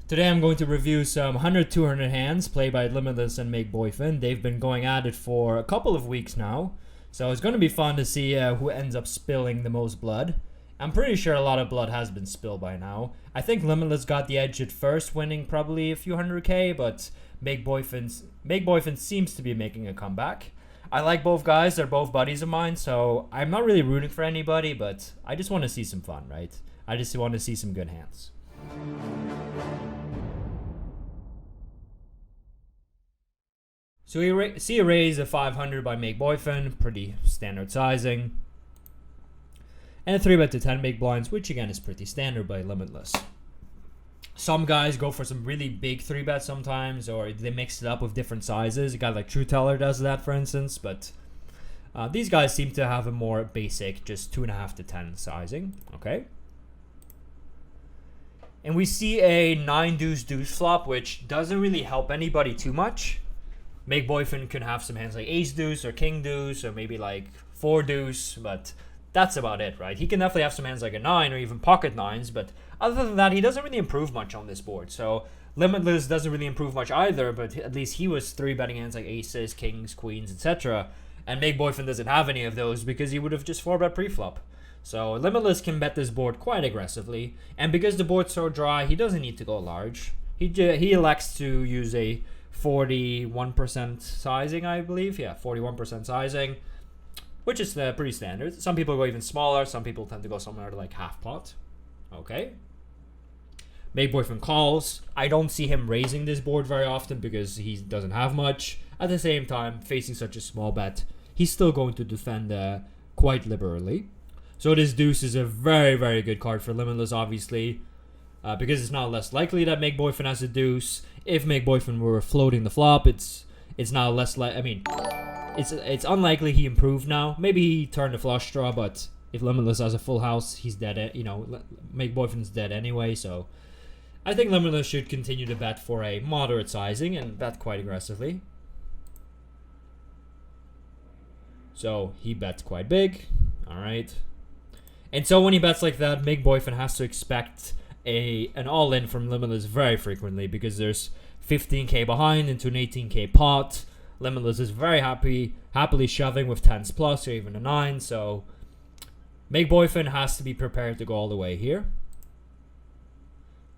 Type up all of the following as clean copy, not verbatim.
Today I'm going to review some 100-200 hands played by Limitless and makeboifin. They've been going at it for a couple of weeks now, so it's going to be fun to see who ends up spilling the most blood. I'm pretty sure a lot of blood has been spilled by now. I think Limitless got the edge at first, winning probably a few 100k, but makeboifin seems to be making a comeback. I like both guys, they're both buddies of mine, so I'm not really rooting for anybody, but I just want to see some fun, right? I just want to see some good hands. So we see a raise of 500 by makeboifin, pretty standard sizing. And a 3-bet to 10 big blinds, which again is pretty standard by Limitless. Some guys go for some really big 3-bets sometimes, or they mix it up with different sizes. A guy like Trueteller does that, for instance, but these guys seem to have a more basic, just 2.5 to 10 sizing, okay? And we see a 9-deuce-deuce flop, which doesn't really help anybody too much. Makeboifin can have some hands like ace-deuce or king-deuce or maybe like 4-deuce, but that's about it, right? He can definitely have some hands like a 9 or even pocket 9s, but other than that, he doesn't really improve much on this board. So Limitless doesn't really improve much either, but at least he was 3-betting hands like aces, kings, queens, etc. And makeboifin doesn't have any of those because he would have just 4-bet pre-flop. So Limitless can bet this board quite aggressively, and because the board's so dry, he doesn't need to go large. He elects to use a 41% sizing, I believe. Yeah, 41% sizing, which is pretty standard. Some people go even smaller. Some people tend to go somewhere to like half pot. Okay. Makeboifin calls. I don't see him raising this board very often because he doesn't have much. At the same time, facing such a small bet, he's still going to defend quite liberally. So this deuce is a very, very good card for Limitless, obviously, because it's now less likely that makeboifin has a deuce. If makeboifin were floating the flop, it's now less like. I mean, it's unlikely he improved now. Maybe he turned a flush draw, but if Limitless has a full house, he's dead. You know, makeboifin's dead anyway. So I think Limitless should continue to bet for a moderate sizing and bet quite aggressively. So he bets quite big. All right. And so when he bets like that, makeboifin has to expect an all-in from Limitless very frequently because there's 15k behind into an 18k pot. Limitless is very happily shoving with 10s plus or even a 9, so makeboifin has to be prepared to go all the way here.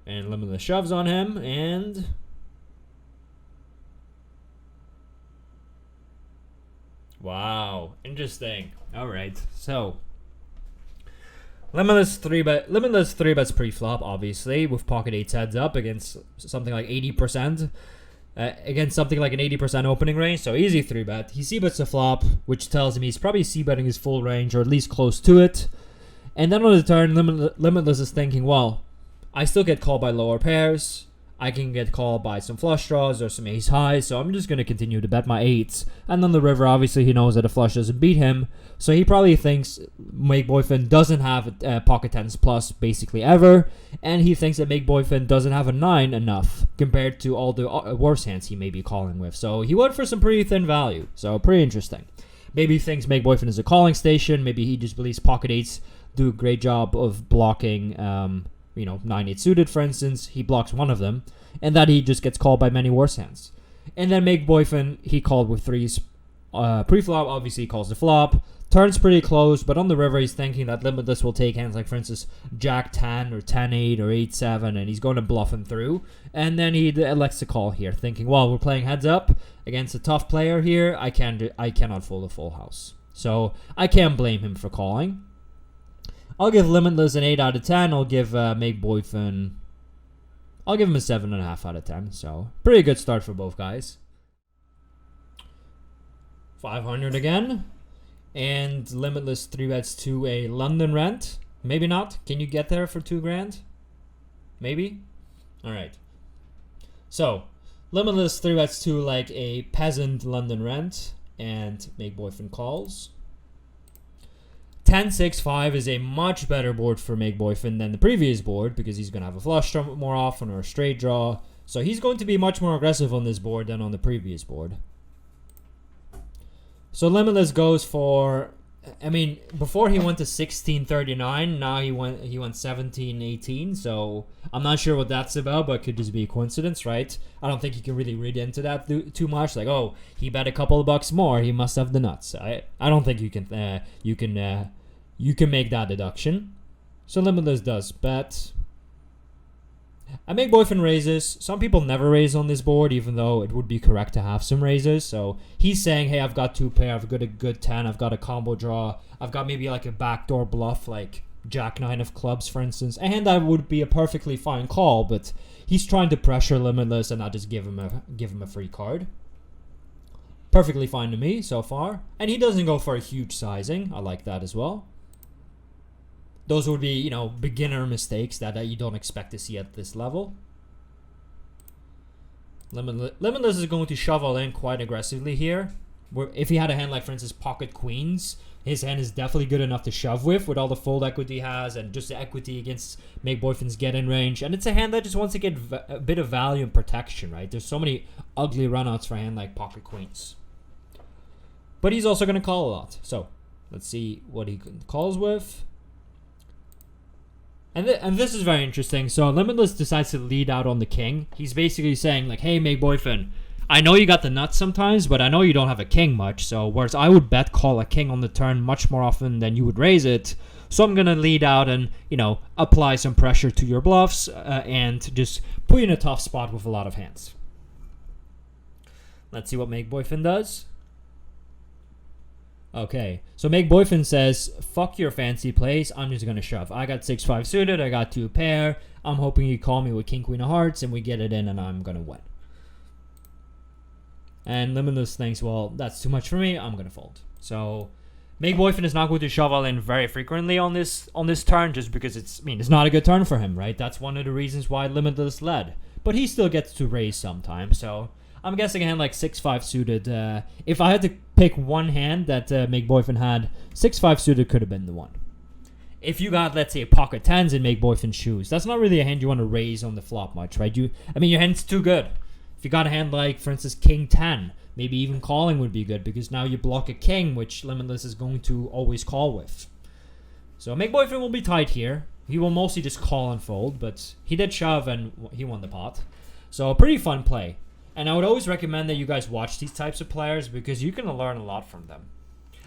And Limitless shoves on him, and wow, interesting. All right, so Limitless 3-bets pre-flop, obviously, with pocket 8s heads up against something like 80%. Against something like an 80% opening range, so easy 3-bet. He c-bets the flop, which tells him he's probably c-betting his full range, or at least close to it. And then on the turn, Limitless is thinking, well, I still get called by lower pairs. I can get called by some flush draws or some ace highs, so I'm just going to continue to bet my 8s. And on the river, obviously, he knows that a flush doesn't beat him, so he probably thinks makeboifin doesn't have pocket 10s plus basically ever, and he thinks that makeboifin doesn't have a 9 enough compared to all the worse hands he may be calling with. So he went for some pretty thin value, so pretty interesting. Maybe he thinks makeboifin is a calling station. Maybe he just believes pocket 8s do a great job of blocking 9-8 suited, for instance. He blocks one of them, and that he just gets called by many worse hands. And then makeboifin, he called with 3s pre-flop. Obviously, he calls the flop. Turns pretty close, but on the river, he's thinking that Limitless will take hands like, for instance, Jack 10 or 10-8 or 8-7, and he's going to bluff him through. And then he elects to call here, thinking, well, we're playing heads up against a tough player here. I cannot fold a full house. So I can't blame him for calling. I'll give Limitless an 8 out of 10. I'll give makeboifin, I'll give him a 7.5 out of 10. So pretty good start for both guys. 500 again. And Limitless 3-bets to a London rent. Maybe not. Can you get there for $2,000? Maybe? Alright. So, Limitless 3-bets to like a peasant London rent. And makeboifin calls. 10-6-5 is a much better board for makeboifin than the previous board because he's going to have a flush draw more often or a straight draw. So he's going to be much more aggressive on this board than on the previous board. So Limitless goes for I mean, before he went to 1639, now he went 1718. So I'm not sure what that's about, but it could just be a coincidence, right? I don't think you can really read into that too much. Like, oh, he bet a couple of bucks more, he must have the nuts. I don't think you can make that deduction. So Limitless does bet. I make boyfriend raises. Some people never raise on this board, even though it would be correct to have some raises. So he's saying, hey, I've got 2 pair, I've got a good 10, I've got a combo draw, I've got maybe like a backdoor bluff, like Jack 9 of clubs, for instance. And that would be a perfectly fine call, but he's trying to pressure Limitless and not just give him a free card. Perfectly fine to me so far. And he doesn't go for a huge sizing. I like that as well. Those would be, beginner mistakes that you don't expect to see at this level. Limitless is going to shovel in quite aggressively here. If he had a hand like, for instance, pocket queens, his hand is definitely good enough to shove with all the fold equity he has and just the equity against Make Boyfriend's get-in range. And it's a hand that just wants to get a bit of value and protection, right? There's so many ugly runouts for a hand like pocket queens. But he's also going to call a lot. So let's see what he calls with. And this is very interesting. So Limitless decides to lead out on the king. He's basically saying, like, hey, Make Boyfriend, I know you got the nuts sometimes, but I know you don't have a king much. So whereas I would bet call a king on the turn much more often than you would raise it, so I'm going to lead out and, apply some pressure to your bluffs and just put you in a tough spot with a lot of hands. Let's see what Make Boyfriend does. Okay, so Make Boyfriend says, fuck your fancy plays, I'm just going to shove. I got 6-5 suited, I got 2 pair. I'm hoping you call me with king, queen of hearts, and we get it in, and I'm going to win. And Limitless thinks, well, that's too much for me, I'm going to fold. So Make Boyfriend is not going to shovel in very frequently on this turn, just because it's not a good turn for him, right? That's one of the reasons why Limitless led. But he still gets to raise sometimes, so I'm guessing a hand like 6-5 suited. If I had to pick one hand that Make Boyfriend had, 6-5 suited could have been the one. If you got, let's say, pocket 10s in Make Boyfriend shoes, that's not really a hand you want to raise on the flop much, right? Your hand's too good. If you got a hand like, for instance, king 10, maybe even calling would be good because now you block a king, which Limitless is going to always call with. So Make Boyfriend will be tight here. He will mostly just call and fold, but he did shove and he won the pot. So a pretty fun play. And I would always recommend that you guys watch these types of players because you can learn a lot from them.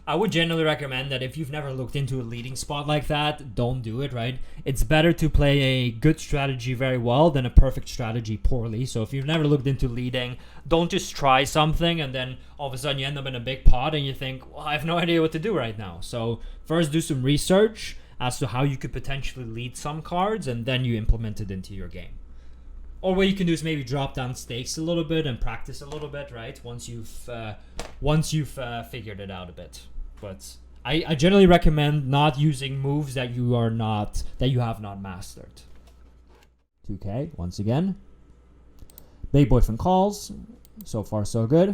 I would generally recommend that if you've never looked into a leading spot like that, don't do it, right? It's better to play a good strategy very well than a perfect strategy poorly. So if you've never looked into leading, don't just try something and then all of a sudden you end up in a big pot and you think, well, I have no idea what to do right now. So first do some research as to how you could potentially lead some cards and then you implement it into your game. Or what you can do is maybe drop down stakes a little bit and practice a little bit, right? Once you've figured it out a bit. But I generally recommend not using moves that you have not mastered. 2K once again. Make Boyfriend calls. So far so good.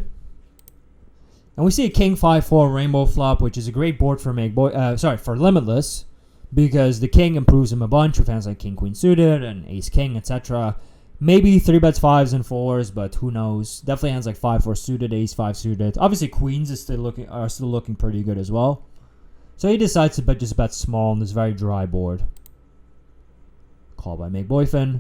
And we see a king 5-4 rainbow flop, which is a great board for for Limitless, because the king improves him a bunch with hands like king queen suited and ace king, etc. Maybe 3-bets 5s and 4s, but who knows? Definitely hands like 5-4 suited, ace 5 suited. Obviously queens are still looking pretty good as well. So he decides to just bet small on this very dry board. Call by Make Boyfriend.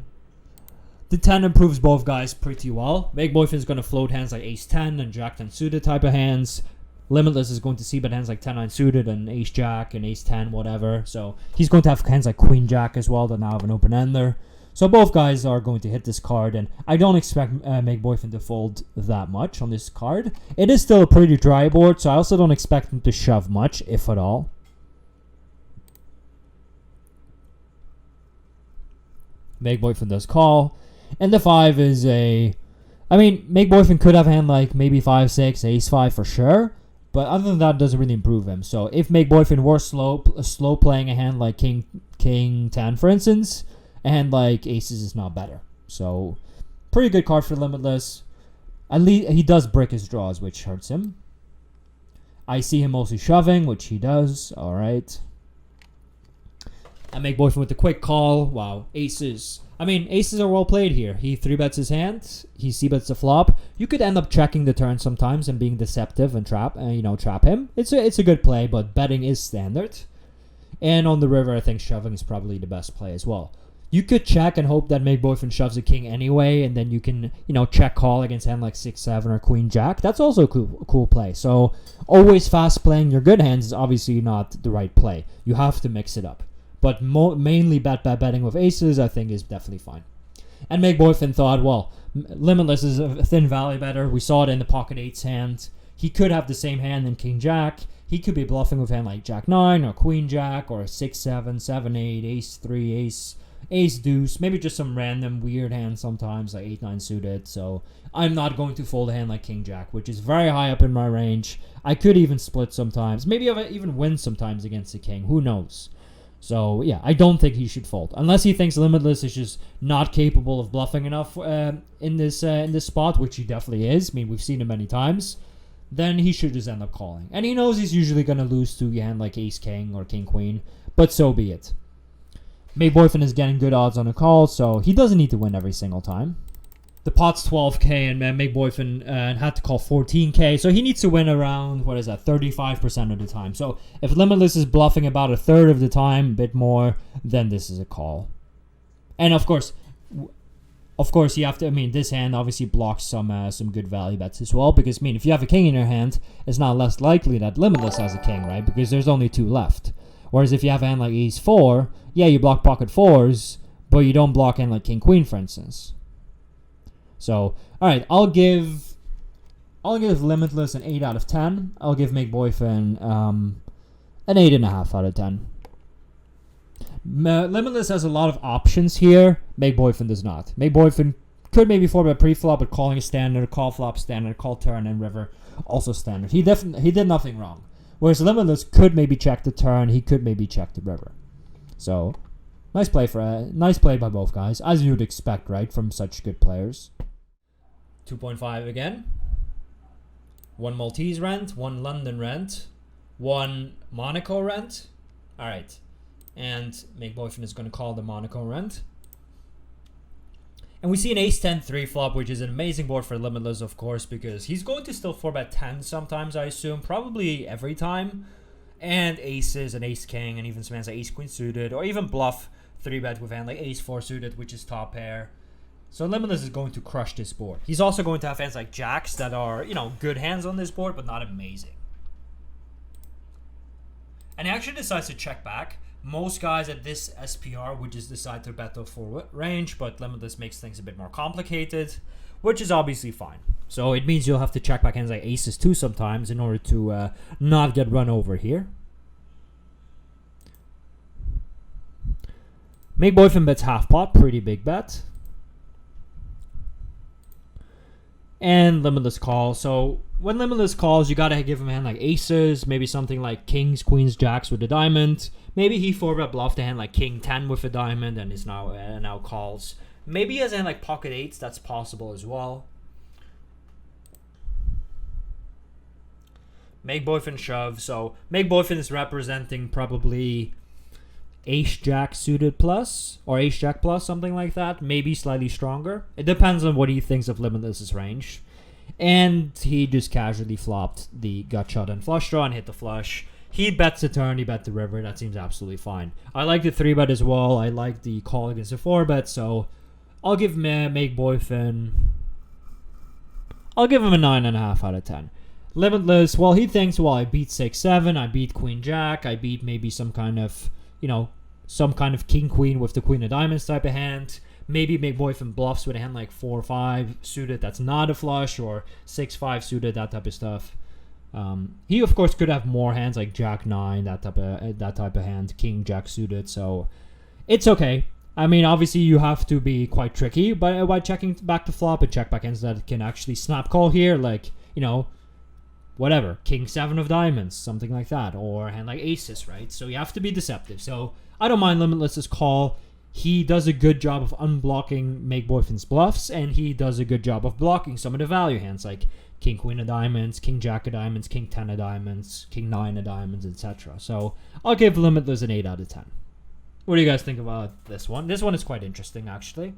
The 10 improves both guys pretty well. Make Boyfriend's going to float hands like ace 10 and jack 10 suited type of hands. Limitless is going to see bet hands like 10-9 suited and ace jack and ace 10, whatever. So he's going to have hands like queen jack as well that now have an open ender. So both guys are going to hit this card, and I don't expect Make Boyfriend to fold that much on this card. It is still a pretty dry board, so I also don't expect him to shove much, if at all. Make Boyfriend does call, and the 5 is Make Boyfriend could have hand like maybe 5-6, ace 5 for sure, but other than that, it doesn't really improve him. So if Make Boyfriend were slow playing a hand like king 10, for instance, and like aces is not better. So pretty good card for Limitless. At least he does brick his draws, which hurts him. I see him mostly shoving, which he does. All right. And Make Boyfriend with the quick call. Wow, aces. I mean, aces are well played here. He 3-bets his hand. He c-bets the flop. You could end up checking the turn sometimes and being deceptive and trap him. It's a good play, but betting is standard. And on the river, I think shoving is probably the best play as well. You could check and hope that makeboifin shoves a king anyway, and then you can, check call against hand like 6-7 or queen jack. That's also a cool play. So always fast playing your good hands is obviously not the right play. You have to mix it up. But mainly betting with aces, I think, is definitely fine. And makeboifin thought, well, Limitless is a thin value better. We saw it in the pocket eights hand. He could have the same hand in king jack. He could be bluffing with hand like jack 9 or queen jack or 6-7, 7-8, ace 3, ace deuce, maybe just some random weird hand sometimes like 8-9 suited. So I'm not going to fold a hand like king jack, which is very high up in my range. I could even split sometimes, maybe I even win sometimes against the king, who knows. So yeah, I don't think he should fold unless he thinks Limitless is just not capable of bluffing enough in this spot, which he definitely is. I mean, we've seen him many times. Then he should just end up calling, and he knows he's usually going to lose to a hand like ace king or king queen, but so be it. Makeboifin is getting good odds on a call, so he doesn't need to win every single time. The pot's 12k, and Makeboifin had to call 14k, so he needs to win around, 35% of the time. So if Limitless is bluffing about a third of the time, a bit more, then this is a call. And of course, you have to, this hand obviously blocks some good value bets as well, because, if you have a king in your hand, it's not less likely that Limitless has a king, right? Because there's only 2 left. Whereas if you have a hand like ace 4, yeah, you block pocket 4s, but you don't block hand like king queen, for instance. So, all right, I'll give Limitless an 8 out of 10. I'll give Makeboifin an 8.5 out of 10. Limitless has a lot of options here. Makeboifin does not. Makeboifin could maybe 4-bet pre-flop, but calling is standard, call flop standard, call turn and river also standard. He did nothing wrong. Whereas Limitless could maybe check the turn, he could maybe check the river. So, nice play by both guys, as you would expect, right, from such good players. 2.5 again. 1 Maltese rent, 1 London rent, 1 Monaco rent. All right, and Makeboifin is going to call the Monaco rent. And we see an ace-10 3-flop, which is an amazing board for Limitless, of course, because he's going to still 4-bet 10 sometimes, I assume, probably every time. And aces and ace-king, and even some hands like ace-queen suited, or even bluff 3-bet with hand like ace-4 suited, which is top pair. So Limitless is going to crush this board. He's also going to have hands like jacks that are, good hands on this board, but not amazing. And he actually decides to check back. Most guys at this SPR would just decide to bet the full range, but Limitless makes things a bit more complicated, which is obviously fine. So it means you'll have to check back hands like aces too sometimes in order to not get run over here. Makeboifin bets half pot, pretty big bet. And Limitless calls. So when Limitless calls, you gotta give him a hand like aces, maybe something like kings, queens, jacks with a diamond. Maybe he 4-bet bluffed a hand like king 10 with a diamond and is now calls. Maybe he has a hand like pocket 8s, that's possible as well. Makeboifin shove. So Makeboifin is representing probably ace jack suited plus or ace jack plus, something like that. Maybe slightly stronger. It depends on what he thinks of Limitless's range. And he just casually flopped the gut shot and flush draw and hit the flush. He bets the turn, he bet the river. That seems absolutely fine. I like the 3-bet as well. I like the call against the 4-bet. So I'll give Makeboifin, I'll give him a 9.5 out of 10. Limitless, well, he thinks, well, I beat 6-7, I beat queen jack, I beat maybe some kind of king queen with the queen of diamonds type of hand. Maybe Makeboifin bluffs with a hand like 4-5 suited that's not a flush, or 6-5 suited, that type of stuff. He of course could have more hands like jack 9, that type of hand, king jack suited. So it's okay. Obviously you have to be quite tricky by checking back to flop and check back hands that can actually snap call here, like whatever, king 7 of diamonds, something like that, or a hand like aces, right? So you have to be deceptive. So I don't mind Limitless's call. He does a good job of unblocking Makeboifin's bluffs, and he does a good job of blocking some of the value hands like king queen of diamonds, king jack of diamonds, king 10 of diamonds, king 9 of diamonds, etc. So I'll give Limitless an 8 out of 10. What do you guys think about this one? This one is quite interesting, actually.